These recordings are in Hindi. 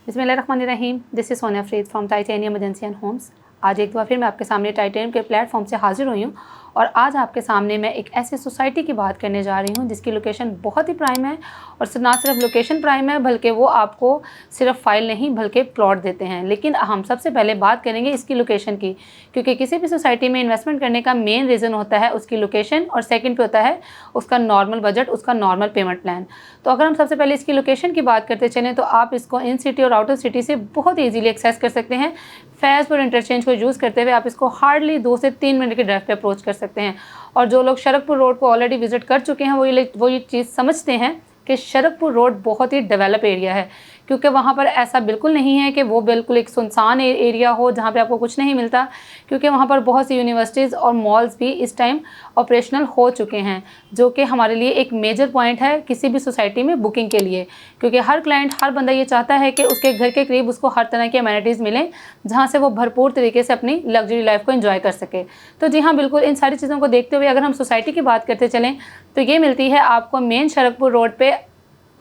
बिस्मिल्लाहिर्रहमानिर्रहीम। This is Sonia Farid from Titanium Agency and Homes. आज एक बार फिर मैं आपके सामने टाइटेनियम के प्लेटफॉर्म से हाजिर हुई हूँ और आज आपके सामने मैं एक ऐसी सोसाइटी की बात करने जा रही हूँ जिसकी लोकेशन बहुत ही प्राइम है और ना सिर्फ लोकेशन प्राइम है बल्कि वो आपको सिर्फ फाइल नहीं बल्कि प्लॉट देते हैं। लेकिन हम सबसे पहले बात करेंगे इसकी लोकेशन की, क्योंकि किसी भी सोसाइटी में इन्वेस्टमेंट करने का मेन रीज़न होता है उसकी लोकेशन और सेकंड पे होता है उसका नॉर्मल बजट, उसका नॉर्मल पेमेंट प्लान। तो अगर हम सबसे पहले इसकी लोकेशन की बात करते चलें तो आप इसको इन सिटी और आउटर सिटी से बहुत ईजीली एक्सेस कर सकते हैं। फैज़पुर इंटरचेंज को यूज़ करते हुए आप इसको हार्डली 2 से 3 मिनट के ड्राइव पे अप्रोच कर सकते हैं। और जो लोग शरकपुर रोड को ऑलरेडी विजिट कर चुके हैं वो ये चीज़ समझते हैं कि शरकपुर रोड बहुत ही डेवलप एरिया है, क्योंकि वहाँ पर ऐसा बिल्कुल नहीं है कि वो बिल्कुल एक सुनसान एरिया हो जहाँ पे आपको कुछ नहीं मिलता, क्योंकि वहाँ पर बहुत सी यूनिवर्सिटीज़ और मॉल्स भी इस टाइम ऑपरेशनल हो चुके हैं, जो कि हमारे लिए एक मेजर पॉइंट है किसी भी सोसाइटी में बुकिंग के लिए। क्योंकि हर क्लाइंट, हर बंदा ये चाहता है कि उसके घर के करीब उसको हर तरह की अमेनिटीज़ मिलें जहाँ से वो भरपूर तरीके से अपनी लग्जरी लाइफ को एंजॉय कर सके। तो जी हाँ, बिल्कुल इन सारी चीज़ों को देखते हुए अगर हम सोसाइटी की बात करते चलें तो ये मिलती है आपको मेन शरकपुर रोड पे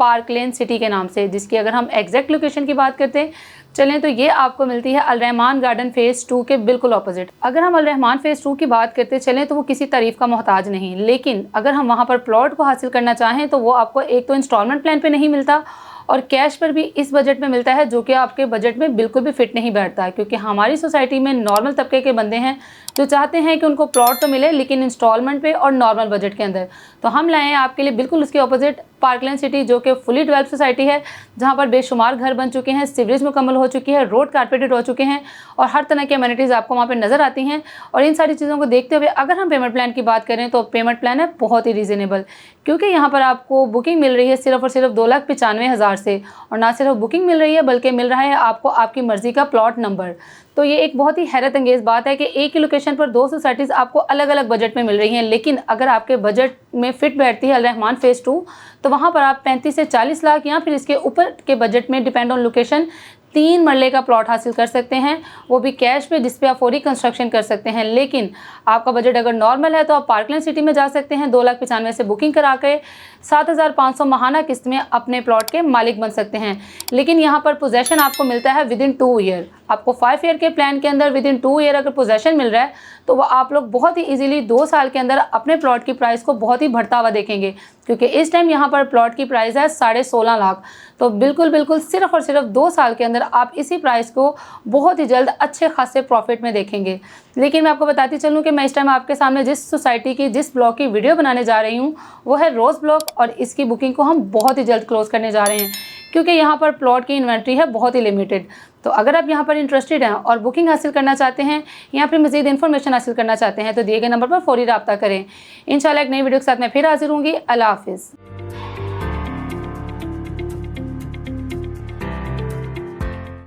पार्क लेन सिटी के नाम से, जिसकी अगर हम एग्जैक्ट लोकेशन की बात करते चलें तो ये आपको मिलती है अल रहमान गार्डन फेज़ 2 के बिल्कुल ऑपोजिट। अगर हम अल रहमान फेज़ 2 की बात करते चलें तो वो किसी तारीफ का मोहताज नहीं, लेकिन अगर हम वहाँ पर प्लॉट को हासिल करना चाहें तो वो आपको एक तो इंस्टॉलमेंट प्लान पे नहीं मिलता और कैश पर भी इस बजट में मिलता है, जो कि आपके बजट में बिल्कुल भी फिट नहीं बैठता है। क्योंकि हमारी सोसाइटी में नॉर्मल तबके के बंदे हैं जो चाहते हैं कि उनको प्लॉट तो मिले लेकिन इंस्टॉलमेंट पे और नॉर्मल बजट के अंदर। तो हम लाए हैं आपके लिए बिल्कुल उसके ऑपोजिट पार्कलैंड सिटी, जो कि फुली डेवलप सोसाइटी है, जहाँ पर बेशुमार घर बन चुके हैं, सीवरेज मुकम्मल हो चुकी है, रोड कारपेटेड हो चुके हैं और हर तरह की अमेनिटीज़ आपको वहाँ पर नज़र आती हैं। और इन सारी चीज़ों को देखते हुए अगर हम पेमेंट प्लान की बात करें तो पेमेंट प्लान है बहुत ही रीज़नेबल, क्योंकि यहाँ पर आपको बुकिंग मिल रही है सिर्फ और सिर्फ 2,95,000 से। और ना सिर्फ बुकिंग मिल रही है बल्कि मिल रहा है आपको आपकी मर्ज़ी का प्लॉट नंबर। तो ये एक बहुत ही हैरत अंगेज़ बात है कि एक ही लोकेशन पर 2 सोसाइटीज़ आपको अलग अलग बजट में मिल रही हैं, लेकिन अगर आपके बजट में फिट बैठती है अल रहमान फेज़ 2 तो वहाँ पर आप 35 से 40 लाख या फिर इसके ऊपर के बजट में डिपेंड ऑन लोकेशन 3 मरले का प्लॉट हासिल कर सकते हैं, वो भी कैश पे, जिस पे आप फौरी कंस्ट्रक्शन कर सकते हैं। लेकिन आपका बजट अगर नॉर्मल है तो आप पार्कलैंड सिटी में जा सकते हैं, 2,95,000 से बुकिंग करा के 7,500 माहाना किस्त में अपने प्लॉट के मालिक बन सकते हैं। लेकिन यहाँ पर पोजेसन आपको मिलता है विदिन 2 ईयर। आपको 5 ईयर के प्लान के अंदर विदिन 2 ईयर अगर पोजेसन मिल रहा है तो वो आप लोग बहुत ही ईजिली 2 साल के अंदर अपने प्लॉट की प्राइस को बहुत ही बढ़ता हुआ देखेंगे, क्योंकि इस टाइम यहाँ पर प्लॉट की प्राइस है 16.5 लाख। तो बिल्कुल सिर्फ और सिर्फ 2 साल के अंदर आप इसी प्राइस को बहुत ही जल्द अच्छे खासे प्रॉफिट में देखेंगे। लेकिन मैं आपको बताती चलूँ कि मैं इस टाइम आपके सामने जिस सोसाइटी की, जिस ब्लॉक की वीडियो बनाने जा रही हूँ वो है रोज़ ब्लॉक, और इसकी बुकिंग को हम बहुत ही जल्द क्लोज करने जा रहे हैं, क्योंकि यहाँ पर प्लॉट की इन्वेंट्री है बहुत ही लिमिटेड। तो अगर आप यहाँ पर इंटरेस्टेड हैं और बुकिंग हासिल करना चाहते हैं या फिर मज़ीद इन्फॉर्मेशन हासिल करना चाहते हैं तो दिए गए नंबर पर फौरी रब्ता करें। इंशाल्लाह एक नई वीडियो के साथ मैं फिर हाजिर होंगी। अल्लाह हाफिज़।